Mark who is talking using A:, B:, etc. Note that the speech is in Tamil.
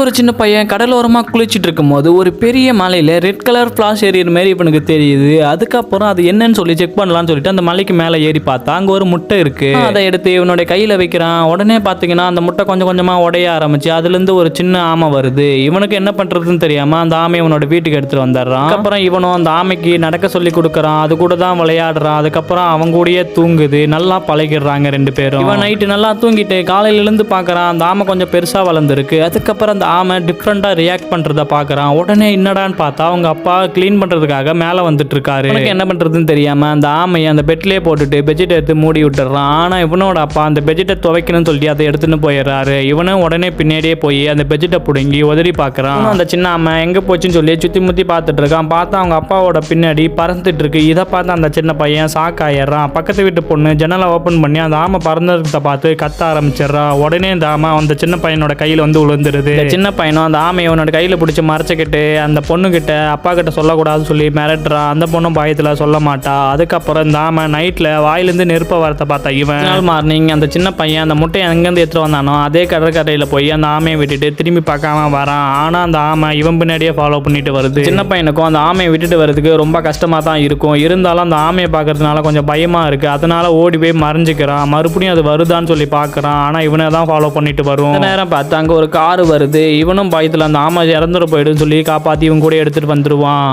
A: ஒரு சின்ன பையன் கடலோரமாக குளிச்சுட்டு இருக்கும்போது ஒரு பெரிய மலையில் ரெட் கலர் ஃப்ளாஷ் எரியிற மாதிரி இவனுக்கு தெரியுது. அதுக்கப்புறம் அது என்னன்னு சொல்லி செக் பண்ணலாம்னு சொல்லிட்டு அந்த மலைக்கு மேலே ஏறி பார்த்தா அங்கே ஒரு முட்டை இருக்கு. அதை எடுத்து இவனுடைய கையில் வைக்கிறான். உடனே பார்த்தீங்கன்னா அந்த முட்டை கொஞ்சம் கொஞ்சமாக உடைய ஆரம்பிச்சு அதுலேருந்து ஒரு சின்ன ஆமை வருது. இவனுக்கு என்ன பண்ணுறதுன்னு தெரியாமல் அந்த ஆமை இவனோட வீட்டுக்கு எடுத்துகிட்டு வந்துடுறான். அப்புறம் இவனும் அந்த ஆமைக்கு நடக்க சொல்லி கொடுக்குறான். அது கூட தான் விளையாடுறான். அதுக்கப்புறம் அவங்க கூடயே தூங்குது. நல்லா பழகிடுறாங்க ரெண்டு பேரும். இவன் நைட்டு நல்லா தூங்கிட்டு காலையில இருந்து பார்க்குறான். அந்த ஆமை கொஞ்சம் பெருசாக வளர்ந்துருக்கு. அதுக்கப்புறம் அந்த ஆமை டிஃப்ரெண்டாக ரியாக்ட் பண்ணுறத பார்க்குறான். உடனே என்னடான்னு பார்த்தா அவங்க அப்பா க்ளீன் பண்ணுறதுக்காக மேலே வந்துட்டு இருக்காரு. எனக்கு என்ன பண்ணுறதுன்னு தெரியாமல் அந்த ஆமையை அந்த பெட்லேயே போட்டுட்டு பெட்ஷீட்டை எடுத்து மூடி விட்டுறான். ஆனால் இவனோட அப்பா அந்த பெட்ஷீட்டை துவைக்கணும்னு சொல்லி அதை எடுத்துன்னு போயிடுறாரு. இவனும் உடனே பின்னாடியே போய் அந்த பெட்ஷீட்டை பிடுங்கி உதறி பார்க்குறான். அந்த சின்ன ஆமை எங்கே போச்சுன்னு சொல்லி சுற்றி முற்றி பார்த்துட்டு இருக்கான். பார்த்தா அவங்க அப்பாவோட பின்னாடி பறந்துட்டு இருக்கு. இதை பார்த்து அந்த சின்ன பையன் ஷாக் ஆயிடுறான். பக்கத்து வீட்டு பொண்ணு ஜன்னலை ஓப்பன் பண்ணி அந்த ஆமை பறந்ததை பார்த்து கத்த ஆரம்பிச்சிடறான். உடனே இந்த ஆமை அந்த சின்ன பையனோட கையில் வந்து விழுந்துருது. சின்ன பையனும் அந்த ஆமையை அவனோட கையில் பிடிச்சி மறைச்சிக்கிட்டு அந்த பொண்ணுக்கிட்ட அப்பா கிட்ட சொல்லக்கூடாதுன்னு சொல்லி மிரட்டுறான். அந்த பொண்ணும் பயத்தில் சொல்ல மாட்டா. அதுக்கப்புறம் இந்த ஆமை நைட்டில் வாயிலேருந்து நெருப்ப வரத்தை பார்த்தா இவன் மார்னிங் அந்த சின்ன பையன் அந்த முட்டையை எங்கேருந்து எடுத்துகிட்டு வந்தானோ அதே கடற்கரையில் போய் அந்த ஆமையை விட்டுட்டு திரும்பி பார்க்காம வரான். ஆனால் அந்த ஆமை இவன் பின்னாடியே ஃபாலோ பண்ணிட்டு வருது. சின்ன பையனுக்கும் அந்த ஆமையை விட்டுட்டு வரதுக்கு ரொம்ப கஷ்டமாக தான் இருக்கும். இருந்தாலும் அந்த ஆமையை பார்க்கறதுனால கொஞ்சம் பயமாக இருக்குது. அதனால ஓடி போய் மறைஞ்சிக்கிறான். மறுபடியும் அது வருதான்னு சொல்லி பார்க்குறான். ஆனால் இவனை தான் ஃபாலோ பண்ணிட்டு வரும். நேரம் பார்த்து அங்கே ஒரு கார் வருது. இவனும் பயத்தில் அந்த ஆமை இறந்துட போயிடுன்னு சொல்லி காப்பாற்றி இவன் கூட எடுத்துகிட்டு வந்துடுவான்.